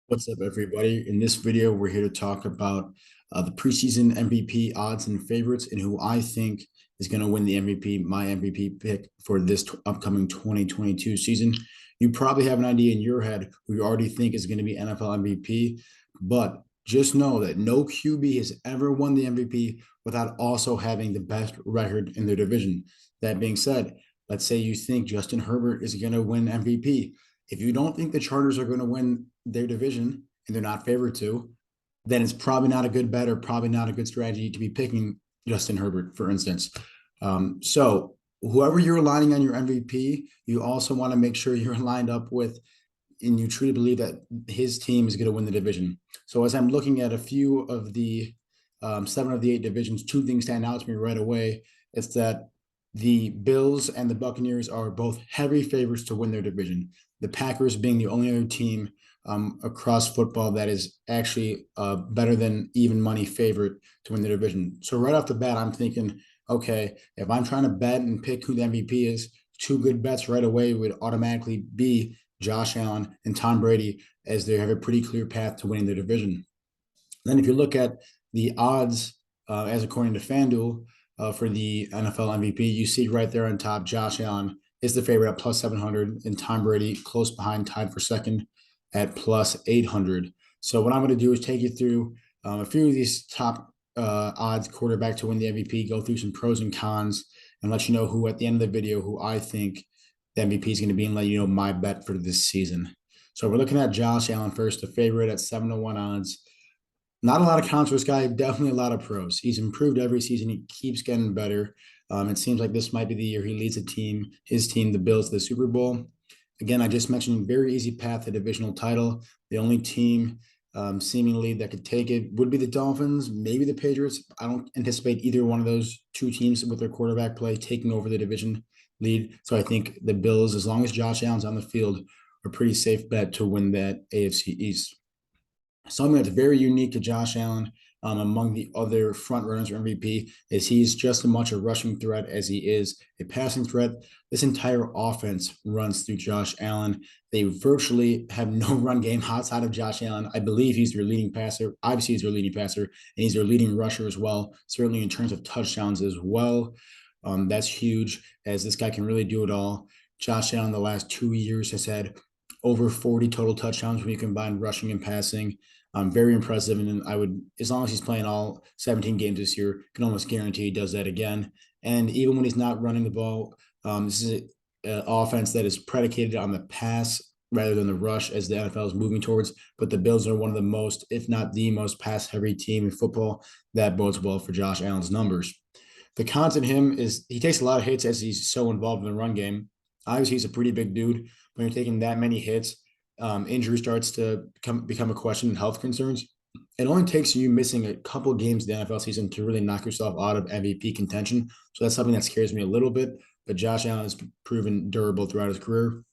What's up, everybody? In this video, we're here to talk about the preseason MVP odds and favorites and who I think is going to win the MVP, my MVP pick for this upcoming 2022 season. You probably have an idea in your head who you already think is going to be NFL MVP, but just know that no QB has ever won the MVP without also having the best record in their division. That being said, let's say you think Justin Herbert is going to win MVP. If you don't think the Chargers are going to win their division and they're not favored to, then it's probably not a good bet or probably not a good strategy to be picking Justin Herbert, for instance. So whoever you're aligning on your MVP, you also want to make sure you're lined up with and you truly believe that his team is going to win the division. So as I'm looking at a few of the seven of the eight divisions, two things stand out to me right away. It's that the Bills and the Buccaneers are both heavy favorites to win their division. The Packers being the only other team across football that is actually better than even money favorite to win the division. So right off the bat, I'm thinking, okay, if I'm trying to bet and pick who the MVP is, two good bets right away would automatically be Josh Allen and Tom Brady, as they have a pretty clear path to winning the division. Then, if you look at the odds, as according to FanDuel, for the NFL MVP, you see right there on top, Josh Allen is the favorite at plus 700, and Tom Brady close behind, tied for second at plus 800. So, what I'm going to do is take you through a few of these top odds quarterback to win the MVP, go through some pros and cons, and let you know who at the end of the video who I think the MVP is going to be, and let you know my bet for this season. So we're looking at Josh Allen first, the favorite at 7-1 odds. Not a lot of counts for this guy, definitely a lot of pros. He's improved every season. He keeps getting better. It seems like this might be the year he leads his team, the Bills, to the Super Bowl. Again, I just mentioned very easy path to divisional title. The only team seemingly that could take it would be the Dolphins, maybe the Patriots. I don't anticipate either one of those two teams with their quarterback play taking over the division lead. So I think the Bills, as long as Josh Allen's on the field, are a pretty safe bet to win that AFC East. Something that's very unique to Josh Allen among the other front runners for MVP is he's just as much a rushing threat as he is a passing threat. This entire offense runs through Josh Allen. They virtually have no run game outside of Josh Allen. I believe he's their leading passer. Obviously, he's their leading passer, and he's their leading rusher as well, certainly in terms of touchdowns as well. That's huge, as this guy can really do it all. Josh Allen, the last 2 years, has had over 40 total touchdowns when you combine rushing and passing. Very impressive. And I would, as long as he's playing all 17 games this year, can almost guarantee he does that again. And even when he's not running the ball, this is an offense that is predicated on the pass rather than the rush, as the NFL is moving towards. But the Bills are one of the most, if not the most, pass heavy team in football. That bodes well for Josh Allen's numbers. The cons in him is he takes a lot of hits as he's so involved in the run game. Obviously, he's a pretty big dude. When you're taking that many hits, injury starts to become a question and health concerns. It only takes you missing a couple of games in the NFL season to really knock yourself out of MVP contention. So that's something that scares me a little bit. But Josh Allen has proven durable throughout his career.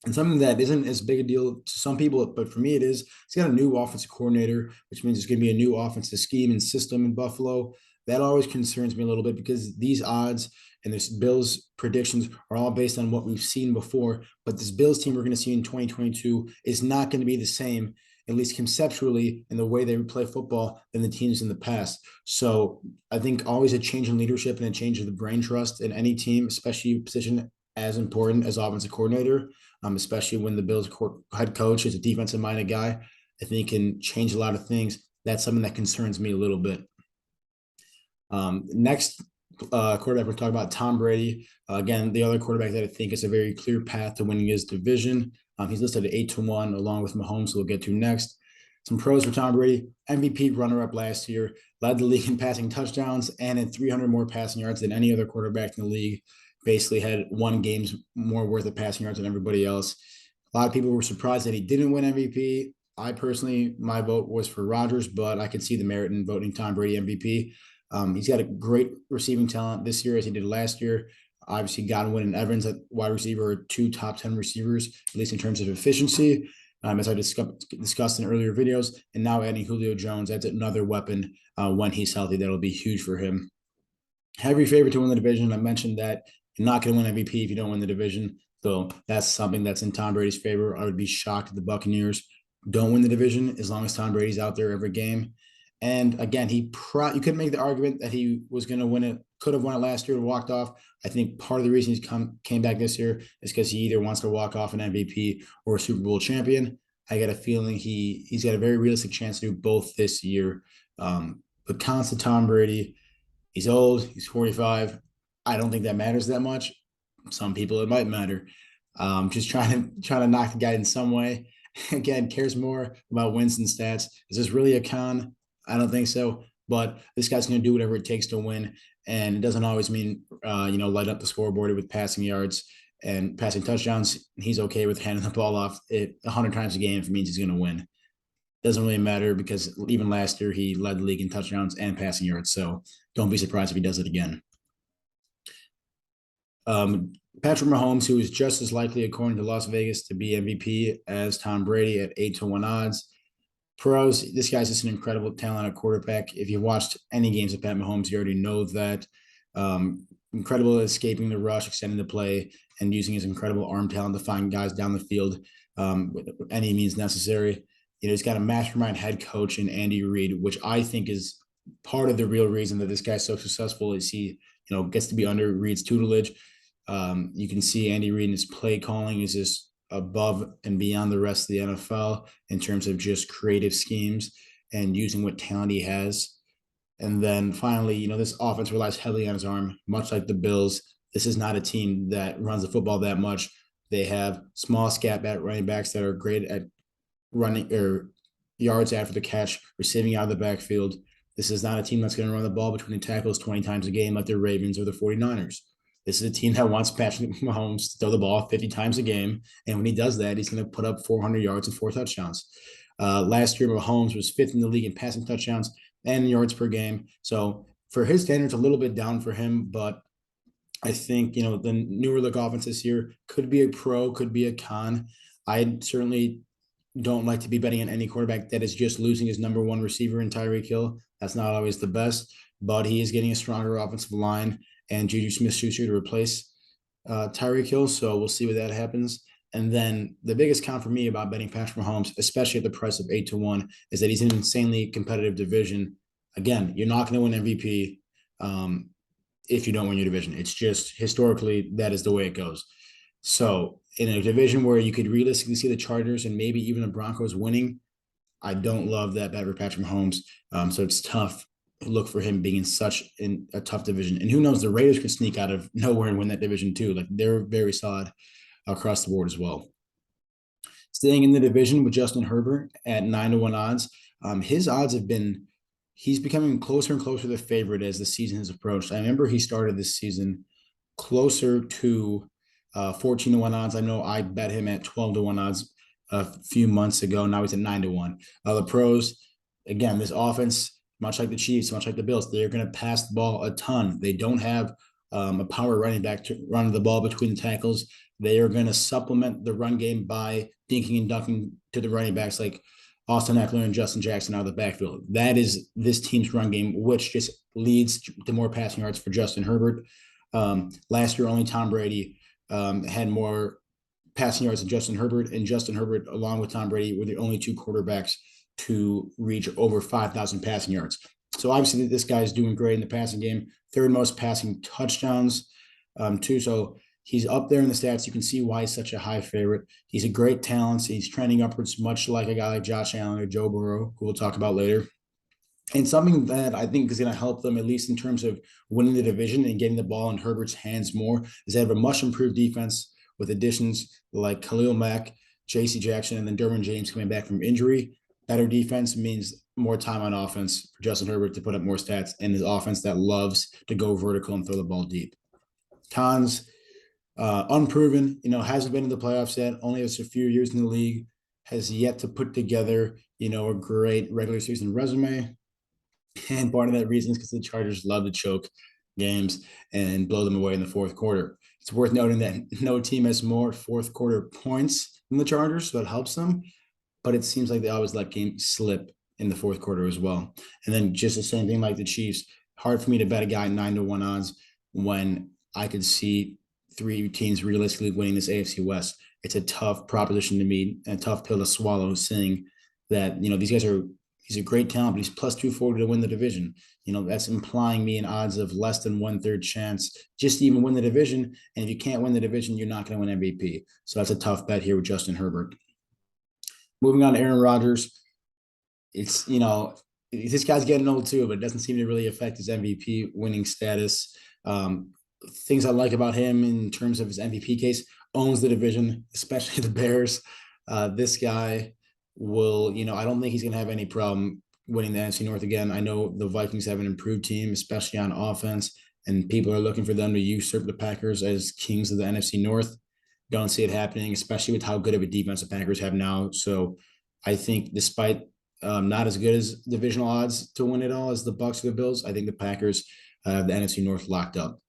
And something that isn't as big a deal to some people, but for me it is, he's got a new offensive coordinator, which means it's going to be a new offensive scheme and system in Buffalo. That always concerns me a little bit because these odds and this Bills predictions are all based on what we've seen before. But this Bills team we're going to see in 2022 is not going to be the same, at least conceptually, in the way they play football than the teams in the past. So I think always a change in leadership and a change of the brain trust in any team, especially a position as important as offensive coordinator, especially when the Bills head coach is a defensive minded guy. I think can change a lot of things. That's something that concerns me a little bit. Next quarterback, we're talking about Tom Brady. Again, the other quarterback that I think is a very clear path to winning his division. He's listed at 8-1, along with Mahomes, who we'll get to next. Some pros for Tom Brady: MVP runner-up last year, led the league in passing touchdowns, and in 300 more passing yards than any other quarterback in the league. Basically, had one game's more worth of passing yards than everybody else. A lot of people were surprised that he didn't win MVP. I personally, my vote was for Rodgers, but I could see the merit in voting Tom Brady MVP. He's got a great receiving talent this year as he did last year. Obviously, Godwin and Evans at wide receiver are two top 10 receivers, at least in terms of efficiency, as I discussed in earlier videos. And now adding Julio Jones, that's another weapon when he's healthy. That'll be huge for him. Heavy favorite to win the division. I mentioned that you're not going to win MVP if you don't win the division. So that's something that's in Tom Brady's favor. I would be shocked if the Buccaneers don't win the division as long as Tom Brady's out there every game. And again, you could make the argument that he was going to win it, could have won it last year and walked off. I think part of the reason came back this year is because he either wants to walk off an MVP or a Super Bowl champion. I got a feeling he's got a very realistic chance to do both this year. But constant Tom Brady, he's old, he's 45. I don't think that matters that much. Some people it might matter. Just trying to knock the guy in some way. Again, cares more about wins and stats. Is this really a con? I don't think so. But this guy's going to do whatever it takes to win, and it doesn't always mean light up the scoreboard with passing yards and passing touchdowns. He's okay with handing the ball off 100 times a game if it means he's going to win. Doesn't really matter because even last year he led the league in touchdowns and passing yards. So don't be surprised if he does it again. Patrick Mahomes, who is just as likely, according to Las Vegas, to be MVP as Tom Brady at 8-1 odds. Pros, this guy's just an incredible talent at quarterback. If you watched any games of Pat Mahomes, you already know that. Incredible at escaping the rush, extending the play, and using his incredible arm talent to find guys down the field with any means necessary. He's got a mastermind head coach in Andy Reid, which I think is part of the real reason that this guy's so successful is he, gets to be under Reid's tutelage. You can see Andy Reid in his play calling is just above and beyond the rest of the NFL in terms of just creative schemes and using what talent he has. And then finally, this offense relies heavily on his arm, much like the Bills. This is not a team that runs the football that much. They have small scat back running backs that are great at running or yards after the catch, receiving out of the backfield. This is not a team that's going to run the ball between the tackles 20 times a game like the Ravens or the 49ers. This is a team that wants Patrick Mahomes to throw the ball 50 times a game. And when he does that, he's going to put up 400 yards and 4 touchdowns. Last year, Mahomes was 5th in the league in passing touchdowns and yards per game. So for his standards, a little bit down for him. But I think, the newer look offense this year could be a pro, could be a con. I certainly don't like to be betting on any quarterback that is just losing his number one receiver in Tyreek Hill. That's not always the best, but he is getting a stronger offensive line and Juju Smith-Schuster to replace Tyreek Hill. So we'll see what that happens. And then the biggest count for me about betting Patrick Mahomes, especially at the price of 8-1, is that he's in an insanely competitive division. Again, you're not going to win MVP if you don't win your division. It's just historically that is the way it goes. So in a division where you could realistically see the Chargers and maybe even the Broncos winning, I don't love that bet for Patrick Mahomes. So it's tough. Look for him being in a tough division. And who knows, the Raiders could sneak out of nowhere and win that division too. Like they're very solid across the board as well. Staying in the division with Justin Herbert at 9-1 odds. His odds he's becoming closer and closer to the favorite as the season has approached. I remember he started this season closer to 14-1 odds. I know I bet him at 12-1 odds a few months ago. Now he's at 9-1. The pros, again, this offense, much like the Chiefs, much like the Bills, they're going to pass the ball a ton. They don't have a power running back to run the ball between the tackles. They are going to supplement the run game by dinking and dunking to the running backs like Austin Eckler and Justin Jackson out of the backfield. That is this team's run game, which just leads to more passing yards for Justin Herbert. Last year, only Tom Brady had more passing yards than Justin Herbert, and Justin Herbert, along with Tom Brady, were the only two quarterbacks to reach over 5,000 passing yards. So obviously this guy is doing great in the passing game, 3rd most passing touchdowns too. So he's up there in the stats. You can see why he's such a high favorite. He's a great talent. He's trending upwards, much like a guy like Josh Allen or Joe Burrow, who we'll talk about later. And something that I think is going to help them, at least in terms of winning the division and getting the ball in Herbert's hands more, is they have a much improved defense with additions like Khalil Mack, J.C. Jackson, and then Derwin James coming back from injury. Better defense means more time on offense for Justin Herbert to put up more stats and his offense that loves to go vertical and throw the ball deep. Cons, unproven, hasn't been in the playoffs yet, only has a few years in the league, has yet to put together, a great regular season resume. And part of that reason is because the Chargers love to choke games and blow them away in the fourth quarter. It's worth noting that no team has more fourth quarter points than the Chargers, so it helps them. But it seems like they always let games slip in the fourth quarter as well. And then just the same thing like the Chiefs. Hard for me to bet a guy 9-1 odds when I could see 3 teams realistically winning this AFC West. It's a tough proposition to me and a tough pill to swallow, saying that, these guys are, he's a great talent, but he's plus 240 to win the division. That's implying me an odds of less than 1/3 chance just to even win the division. And if you can't win the division, you're not going to win MVP. So that's a tough bet here with Justin Herbert. Moving on to Aaron Rodgers. It's, this guy's getting old too, but it doesn't seem to really affect his MVP winning status. Um, Things I like about him in terms of his MVP case: owns the division, especially the Bears. This guy will, I don't think he's going to have any problem winning the NFC North again. I know the Vikings have an improved team, especially on offense, and people are looking for them to usurp the Packers as kings of the NFC North. Don't see it happening, especially with how good of a defense the Packers have now. So I think despite not as good as divisional odds to win it all as the Bucs or the Bills, I think the Packers have the NFC North locked up.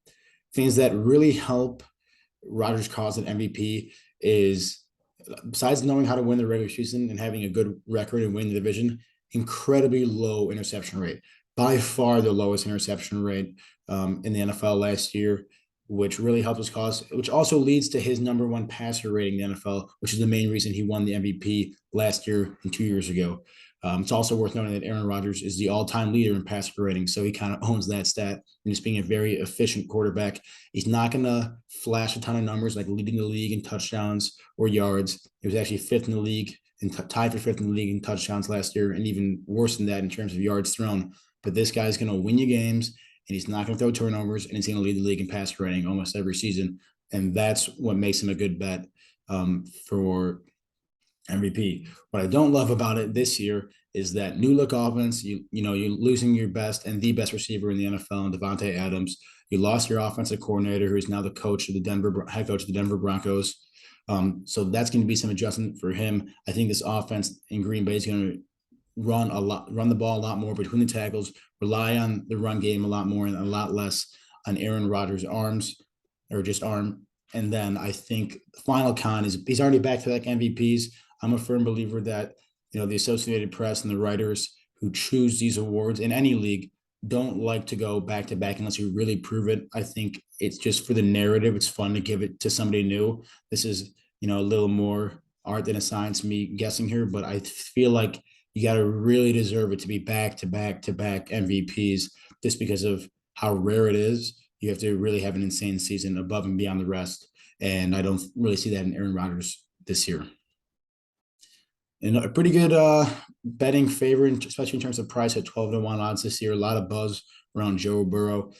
Things that really help Rodgers' cause at MVP is, besides knowing how to win the regular season and having a good record and win the division, incredibly low interception rate. By far the lowest interception rate in the NFL last year, which really helped his cause, which also leads to his number one passer rating in the NFL, which is the main reason he won the MVP last year and 2 years ago. It's also worth noting that Aaron Rodgers is the all-time leader in passer rating, so he kind of owns that stat and just being a very efficient quarterback. He's not going to flash a ton of numbers like leading the league in touchdowns or yards. He was actually fifth in the league and tied for fifth in the league in touchdowns last year, and even worse than that in terms of yards thrown. But this guy's going to win you games, and he's not going to throw turnovers, and he's going to lead the league in passer rating almost every season. And that's what makes him a good bet for MVP. What I don't love about it this year is that new look offense. You're losing your best and the best receiver in the NFL, Devontae Adams. You lost your offensive coordinator, who is now the coach of the head coach of the Denver Broncos. So that's going to be some adjustment for him. I think this offense in Green Bay is going to run the ball a lot more between the tackles, rely on the run game a lot more, and a lot less on Aaron Rodgers' arms or just arm. And then I think the final con is he's already back to like MVPs. I'm a firm believer that, the Associated Press and the writers who choose these awards in any league don't like to go back to back unless you really prove it. I think it's just for the narrative. It's fun to give it to somebody new. This is, a little more art than a science, me guessing here, but I feel like you got to really deserve it to be back to back to back MVPs just because of how rare it is. You have to really have an insane season above and beyond the rest. And I don't really see that in Aaron Rodgers this year. And a pretty good betting favorite, especially in terms of price at 12-1 odds this year. A lot of buzz around Joe Burrow.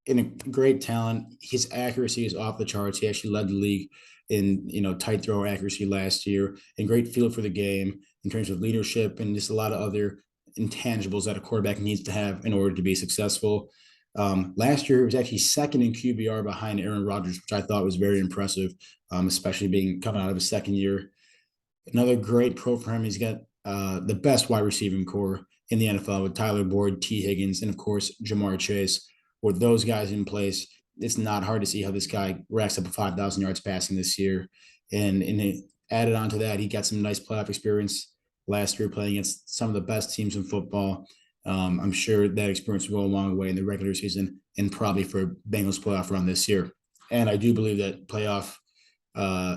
And a great talent. His accuracy is off the charts. He actually led the league in tight throw accuracy last year, and great feel for the game in terms of leadership and just a lot of other intangibles that a quarterback needs to have in order to be successful. Last year, it was actually second in QBR behind Aaron Rodgers, which I thought was very impressive, especially coming out of his second year. Another great pro for him. He's got the best wide receiving core in the NFL with Tyler Boyd, T. Higgins, and of course, Jamar Chase. With those guys in place, it's not hard to see how this guy racks up 5,000 yards passing this year. And added on to that, he got some nice playoff experience last year playing against some of the best teams in football. I'm sure that experience will go a long way in the regular season and probably for Bengals playoff run this year. And I do believe that playoff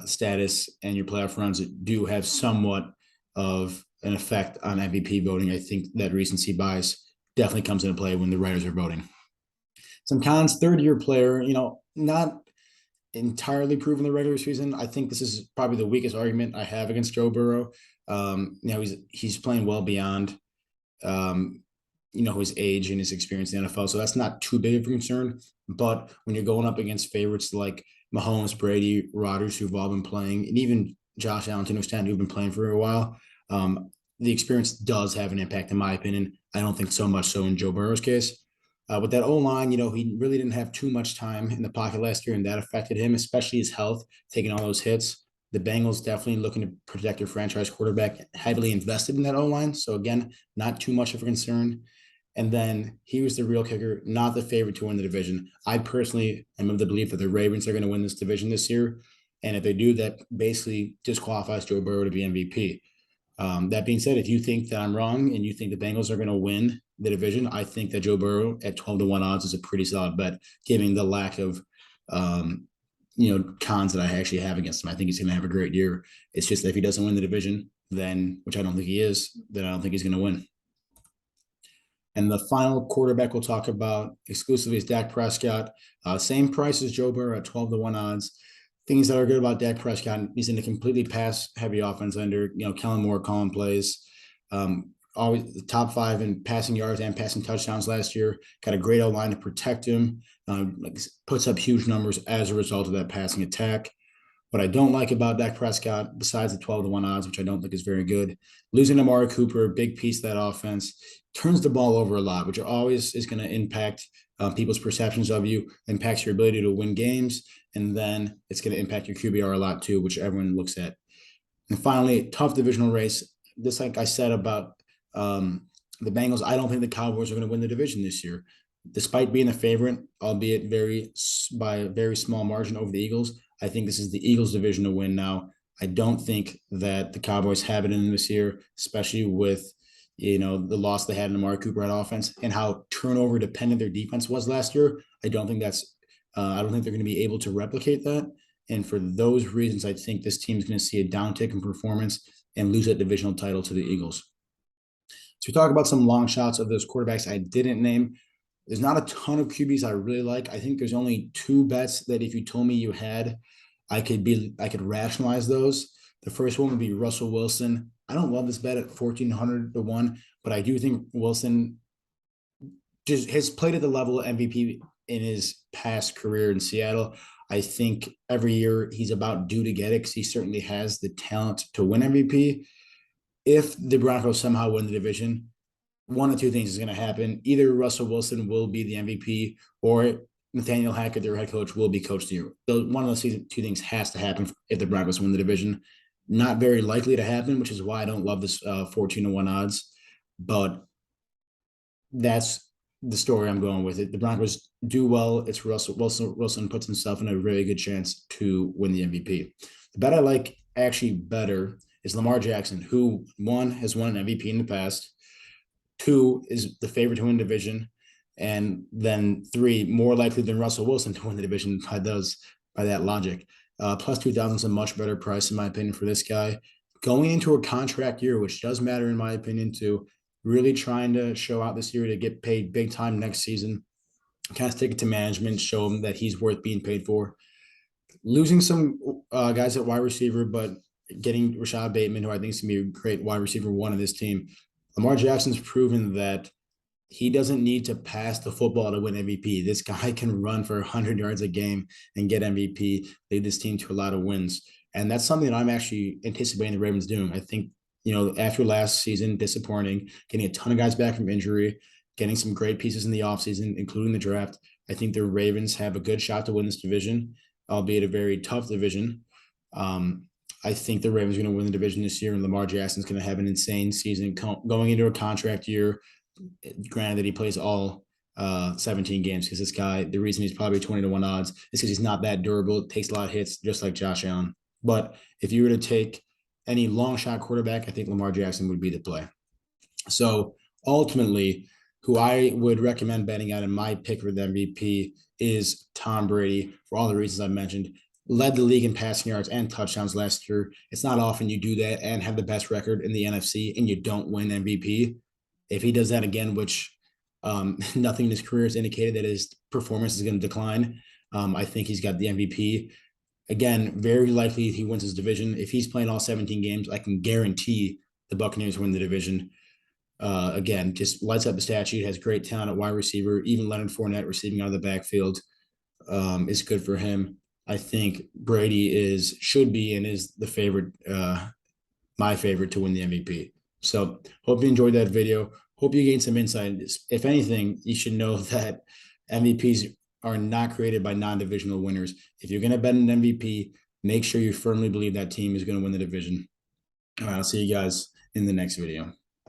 status and your playoff runs do have somewhat of an effect on MVP voting. I think that recency bias definitely comes into play when the writers are voting. Some cons: third-year player, not entirely proven the regular season. I think this is probably the weakest argument I have against Joe Burrow. He's playing well beyond his age and his experience in the NFL. So that's not too big of a concern. But when you're going up against favorites like Mahomes, Brady, Rodgers, who've all been playing, and even Josh Allen to an extent, who've been playing for a while, the experience does have an impact, in my opinion. I don't think so much so in Joe Burrow's case. With that O-line, he really didn't have too much time in the pocket last year, and that affected him, especially his health, taking all those hits. The Bengals definitely looking to protect their franchise quarterback, heavily invested in that O-line. So, again, not too much of a concern. And then he was the real kicker, not the favorite to win the division. I personally am of the belief that the Ravens are going to win this division this year. And if they do, that basically disqualifies Joe Burrow to be MVP. That being said, if you think that I'm wrong and you think the Bengals are going to win the division, I think that Joe Burrow at 12-1 odds is a pretty solid bet, given the lack of cons that I actually have against him. I think he's going to have a great year. It's just that if he doesn't win the division, then, which I don't think he is, then I don't think he's going to win. And the final quarterback we'll talk about exclusively is Dak Prescott. Same price as Joe Burrow at 12-1 odds. Things that are good about Dak Prescott, he's in a completely pass-heavy offense under, Kellen Moore calling plays. Always the top 5 in passing yards and passing touchdowns last year. Got a great O-line to protect him. Puts up huge numbers as a result of that passing attack. What I don't like about Dak Prescott, besides the 12-1 odds, which I don't think is very good, losing Amari Cooper, a big piece of that offense, turns the ball over a lot, which always is going to impact people's perceptions of you, impacts your ability to win games, and then it's going to impact your QBR a lot too, which everyone looks at. And finally, tough divisional race. Just like I said about the Bengals, I don't think the Cowboys are going to win the division this year. Despite being a favorite, albeit by a very small margin over the Eagles, I think this is the Eagles' division to win now. I don't think that the Cowboys have it in them this year, especially with the loss they had in Amari Cooper at offense and how turnover dependent their defense was last year. I don't think they're going to be able to replicate that. And for those reasons, I think this team is going to see a downtick in performance and lose that divisional title to the Eagles. So we talk about some long shots of those quarterbacks I didn't name. There's not a ton of QBs I really like. I think there's only 2 bets that if you told me you had, I could rationalize those. The first one would be Russell Wilson. I don't love this bet at 1,400-1, but I do think Wilson just has played at the level of MVP in his past career in Seattle. I think every year he's about due to get it because he certainly has the talent to win MVP. If the Broncos somehow win the division, one of 2 things is going to happen. Either Russell Wilson will be the MVP or Nathaniel Hackett, their head coach, will be coach of the year. One of those 2 things has to happen if the Broncos win the division. Not very likely to happen, which is why I don't love this 14-1 odds. But that's the story I'm going with. It. The Broncos do well. It's Russell Wilson puts himself in a really good chance to win the MVP. The bet I like actually better is Lamar Jackson, who, 1, has won an MVP in the past, 2, is the favorite to win the division, and then 3, more likely than Russell Wilson to win the division by that logic. Plus 2,000 is a much better price, in my opinion, for this guy. Going into a contract year, which does matter, in my opinion, too, really trying to show out this year to get paid big time next season, kind of stick it to management, show him that he's worth being paid for. Losing some guys at wide receiver, but getting Rashad Bateman, who I think is going to be a great wide receiver 1 of this team. Lamar Jackson's proven that he doesn't need to pass the football to win MVP. This guy can run for 100 yards a game and get MVP, lead this team to a lot of wins. And that's something that I'm actually anticipating the Ravens doing. I think, after last season, disappointing, getting a ton of guys back from injury, getting some great pieces in the offseason, including the draft. I think the Ravens have a good shot to win this division, albeit a very tough division. I think the Ravens are going to win the division this year, and Lamar Jackson's going to have an insane season going into a contract year. Granted that he plays all 17 games, because this guy, the reason he's probably 20-1 odds is because he's not that durable, takes a lot of hits, just like Josh Allen. But if you were to take any long shot quarterback, I think Lamar Jackson would be the play. So ultimately, who I would recommend betting on in my pick for the MVP is Tom Brady, for all the reasons I mentioned. Led the league in passing yards and touchdowns last year. It's not often you do that and have the best record in the NFC and you don't win MVP. If he does that again, which nothing in his career has indicated that his performance is going to decline, I think he's got the MVP. Again, very likely he wins his division. If he's playing all 17 games, I can guarantee the Buccaneers win the division. Again, just lights up the stat sheet, has great talent at wide receiver. Even Leonard Fournette receiving out of the backfield is good for him. I think Brady should be and is the favorite, my favorite to win the MVP. So hope you enjoyed that video. Hope you gained some insight. If anything, you should know that MVPs are not created by non-divisional winners. If you're going to bet an MVP, make sure you firmly believe that team is going to win the division. All right, I'll see you guys in the next video.